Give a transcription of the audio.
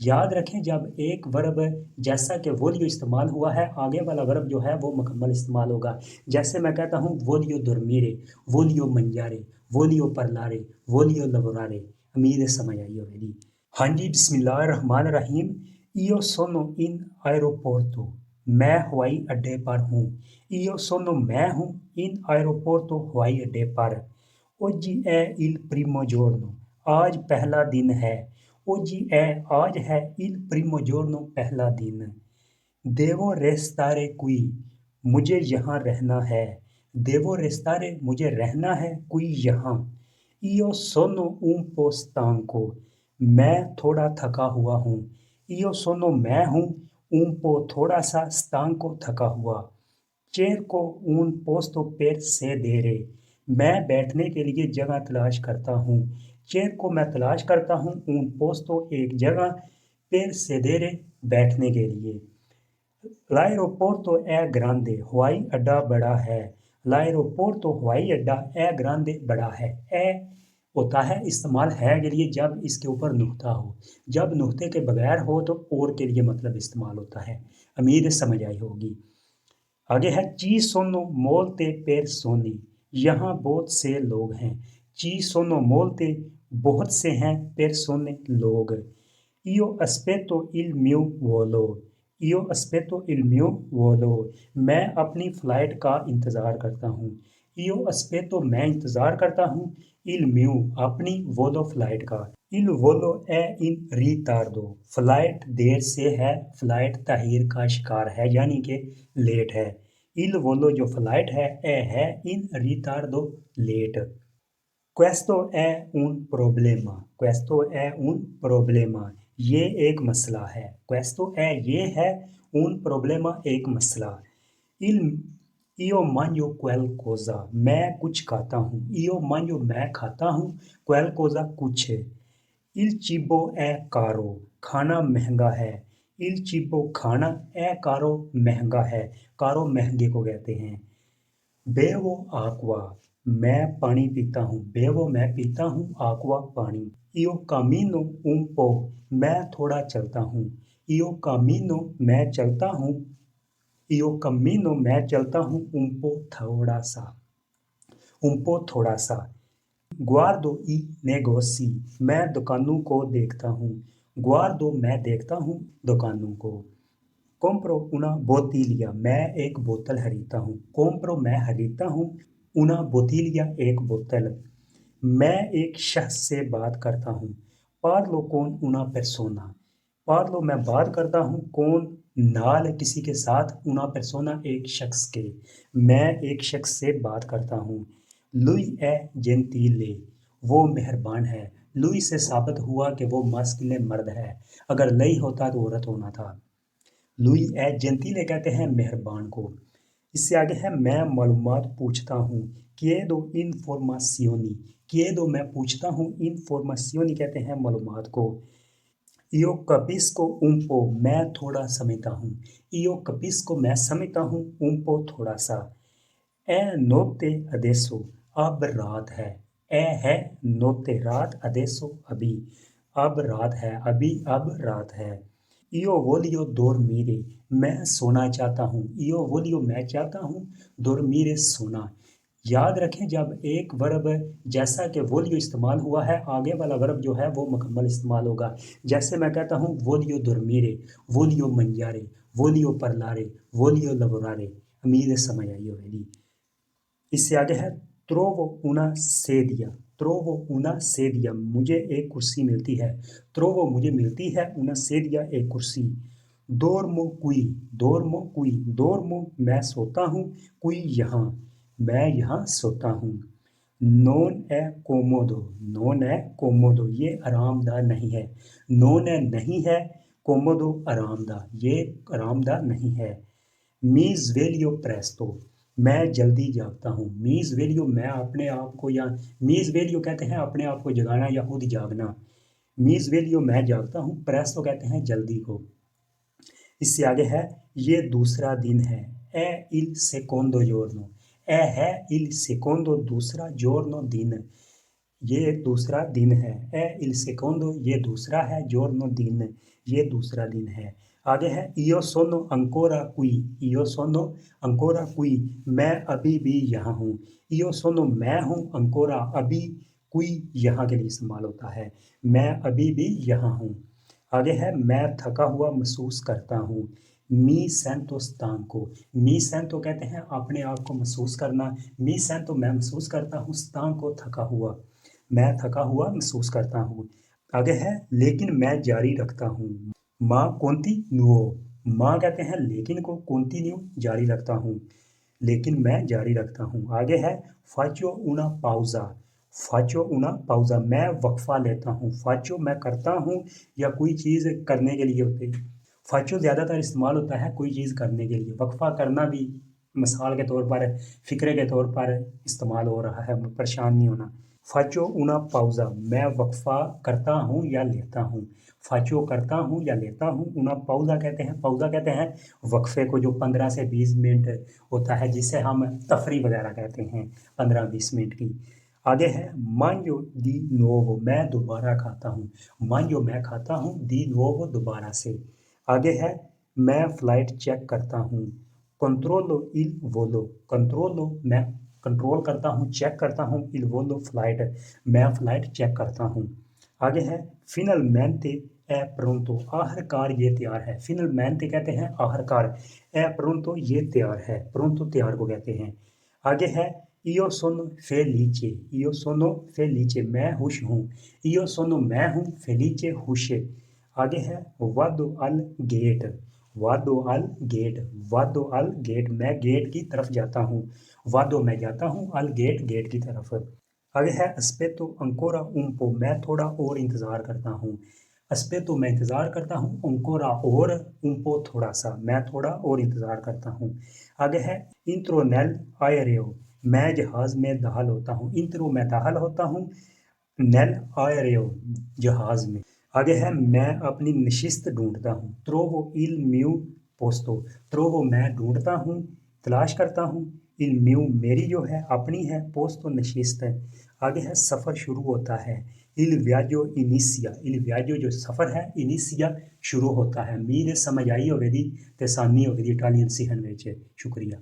याद रखें जब एक वर्ब जैसा कि वोलियो इस्तेमाल हुआ है, आगे वाला वर्ब जो है वो मुकम्मल इस्तेमाल होगा। जैसे मैं कहता हूँ वोलियो दुर्मीरे, वोलियो मंजारे, वोलियो परलारे, वोलियो लवोरारे। उम्मीद है समझ आई होगी। हाँ जी, बिस्मिल्लाहिर्रहमानिर्रहीम। इयो सोनो इन aeroporto, मैं हवाई अड्डे पर हूँ। इयो सोनो मैं हूँ इन aeroporto, हवाई अड्डे पर। ओजी ए इल प्रीमो giorno, आज पहला दिन है। ओजी ए आज है, इल प्रीमो giorno पहला दिन। देवो रेस्तारे कुई, मुझे यहाँ रहना है। देवो रेस्तारे, मुझे रहना है कुई यहाँ। इयो सोनो un po stanco, मैं थोड़ा थका हुआ हूँ। इयो सोनो मैं हूँ, un po थोड़ा सा, stanco थका हुआ। चेर को un posto per sedere, मैं बैठने के लिए जगह तलाश करता हूँ। चेर को मैं तलाश करता हूँ, un posto एक जगह, per sedere बैठने के लिए। L'aeroporto è grande, हवाई अड्डा बड़ा है। L'aeroporto हवाई अड्डा è grande बड़ा है। ए होता है इस्तेमाल है के लिए जब इसके ऊपर नुक्ता हो। जब नुक्ते के बगैर हो तो और के लिए मतलब इस्तेमाल होता है। उम्मीद समझ आई होगी। आगे है ची सोनो मोलते पेर सोनी, यहाँ बहुत से लोग हैं। ची सोनो मोलते, बहुत से हैं, पेर सोने लोग। Io aspetto il mio volo, io aspetto il mio volo, मैं अपनी फ्लाइट का इंतज़ार करता हूँ। io aspetto मैं इंतज़ार करता हूँ, il mio अपनी वोलो फ्लाइट का। il volo è in ritardo, flight देर से है, फ्लाइट ताहीर का शिकार है यानी कि लेट है। il volo जो फ्लाइट है in ritardo late. Questo è un problema, questo è un problema, ये एक मसला है। Questo è ये है, un problema एक मसला। Il io mangio qualcosa, मैं कुछ खाता हूँ। Io mangio मैं खाता हूँ, qualcosa कुछ। Il cibo è caro, खाना महंगा है। Il cibo खाना, è caro महंगा है। caro महंगे को कहते हैं। बेवो आक्वा, मैं पानी पीता हूँ। बेवो मैं पीता हूँ, आक्वा पानी। इयो कामीनो उम्पो, मैं थोड़ा चलता हूँ। इयो कामीनो मैं चलता हूँ। इयो कमीनो मैं चलता हूँ, उम्पो थोड़ा सा। उम्पो थोड़ा सा। ग्वार्दो ई नेगोसी, मैं दुकानों को देखता हूँ। ग्वार्दो मैं देखता हूँ दुकानों को। कोम्प्रो उना बोतीलिया, मैं एक बोतल खरीदता हूँ। कोम्प्रो मैं खरीदता हूँ, उना बोतीलिया एक बोतल। मैं एक शख्स से बात करता हूँ। पार्लो कौन उना पेर्सोना, पार्लो मैं बात करता हूँ कौन नाल किसी के साथ, उना पेर्सोना एक शख्स के। मैं एक शख्स से बात करता हूँ। लुई ए जेंटीले, वो मेहरबान है। लुई से साबित हुआ कि वो मास्कुलिन मर्द है। अगर लई होता तो औरत होना था। लुई ए जेंटीले कहते हैं मेहरबान को। इससे आगे है मैं मालूमात पूछता हूँ। chiedo informazioni, chiedo मैं पूछता हूँ, informazioni कहते हैं मालूमात को। io capisco un po, मैं थोड़ा समझता हूँ। io capisco मैं समझता हूँ, un po थोड़ा सा। è notte adesso, अब रात है। है notte रात, adesso अभी। अब रात है, अभी अब रात है। io voglio dormire, मैं सोना चाहता हूँ। io voglio मैं चाहता हूँ, dormire सोना। याद रखें जब एक वर्ब जैसा कि वोलियो इस्तेमाल हुआ है, आगे वाला वर्ब जो है वो मुकम्मल इस्तेमाल होगा। जैसे मैं कहता हूँ वोलियो दुर्मीरे, वोलियो मंजारे, वोलियो परलारे, वोलियो लवोरारे। उम्मीद है समझ आई होगी। इससे आगे है त्रोवो उना सेदिया, त्रोवो उना सेदिया, मुझे एक कुर्सी मिलती है। त्रोवो मुझे मिलती है, उना सेदिया एक कुर्सी। दोरमो कुई, दोरमो कुई, दोरमो मैं सोता हूँ, कुई यहाँ, मैं यहाँ सोता हूँ। नोन ए कोमोदो, नोन ए कोमोदो, ये आरामदाह नहीं है। नोन ए नहीं है, कोमोदो आरामदाह, ये आरामदाह नहीं है। मीज वेलियो प्रेस्तो, मैं जल्दी जागता हूँ। मीज वेलियो मैं अपने आप को, या मीज वेलियो कहते हैं अपने आप को जगाना या खुद जागना। मीज वेलियो मैं जागता हूँ, प्रेस्तो कहते हैं जल्दी को। इससे आगे है ये दूसरा दिन है। ए इल सेकोंडो giorno, ए है इल सेकोंडो दूसरा, giorno दिन। ये दूसरा दिन है। ए इल सेकोंडो ये दूसरा है, giorno दिन ये दूसरा दिन है। आगे है io sono ancora qui, io sono ancora qui मैं अभी भी यहाँ हूँ। io sono मैं हूँ, ancora अभी, qui यहाँ के लिए इस्तेमाल होता है, मैं अभी भी यहाँ हूँ। आगे है मैं थका हुआ महसूस करता हूँ। मी सेंटो स्तांको, मी सेंटो कहते हैं अपने आप को महसूस करना, मी सेंटो मैं महसूस करता हूँ, स्तांको थका हुआ, मैं थका हुआ महसूस करता हूँ। आगे है लेकिन मैं जारी रखता हूँ। माँ continuo, माँ कहते हैं लेकिन को continue जारी रखता हूँ, लेकिन मैं जारी रखता हूँ। आगे है faccio una pausa, faccio una pausa मैं वक्फा लेता हूँ। faccio मैं करता हूँ या कोई चीज़ करने के लिए होती है। faccio ज़्यादातर इस्तेमाल होता है कोई चीज़ करने के लिए, वक्फा करना भी मिसाल के तौर पर, फ़िक्रे के तौर पर इस्तेमाल हो रहा है, परेशान नहीं होना। faccio una pausa मैं वक्फा करता हूँ या लेता हूँ। फाचो करता हूँ या लेता हूँ, उना पौधा कहते हैं, पौधा कहते हैं वक्फे को जो 15 से 20 मिनट होता है, जिसे हम तफरी वगैरह कहते हैं, 15-20 मिनट की। आगे है मांजो दी नोवो मैं दोबारा खाता हूँ, मांजो मैं खाता हूँ, दी नोवो दोबारा से। आगे है मैं फ्लाइट चेक करता हूँ, कंट्रोलो इल वोलो, कंट्रोलो मैं कंट्रोल करता हूँ, चेक करता हूँ, इल वोलो फ्लाइट मैं फ्लाइट चेक करता हूँ। आगे है फिनलमेंटे ए प्रोंतो आखिरकार ये तैयार है। फिनलमेंटे कहते हैं आखिरकार, ए प्रोंतो ये तैयार है, प्रोंतो तैयार को कहते हैं। आगे है इयो सोनो फेलीचे, इयो सोनो फेलीचे मैं खुश हूँ, इयो सोनो मैं हूँ, फेलीचे खुश। आगे है वादो अल गेट, वादो अल गेट, वादो अल गेट मैं गेट की तरफ जाता हूँ, वादो मैं जाता हूँ, अल गेट गेट की तरफ। आगे है अस्पेतो अंकोरा उम्पो मैं थोड़ा और इंतज़ार करता हूँ, अस्पेतो मैं इंतज़ार करता हूँ, अंकोरा और, उम्पो थोड़ा सा, मैं थोड़ा और इंतज़ार करता हूँ। आगे है इंत्रोनेल आयरेओ मैं जहाज़ में दाखिल होता हूँ, इंत्रो मैं दाखिल होता हूँ, नेल आयरेओ जहाज़ में। आगे है मैं अपनी नशिस्त ढूंढता हूँ, त्रोवो इल म्यू पोस्तो, त्रोवो मैं ढूंढता हूँ, तलाश करता हूँ, इल म्यू मेरी जो है अपनी है, पोस्तो नशिस्त है। आगे है सफ़र शुरू होता है, इल वियाजो इनिशिया, इल वियाजो जो सफ़र है, इनिशिया शुरू होता है। उम्मीद है समझ आई होगी, ते आसानी होगी इटालियन सीखने में। शुक्रिया।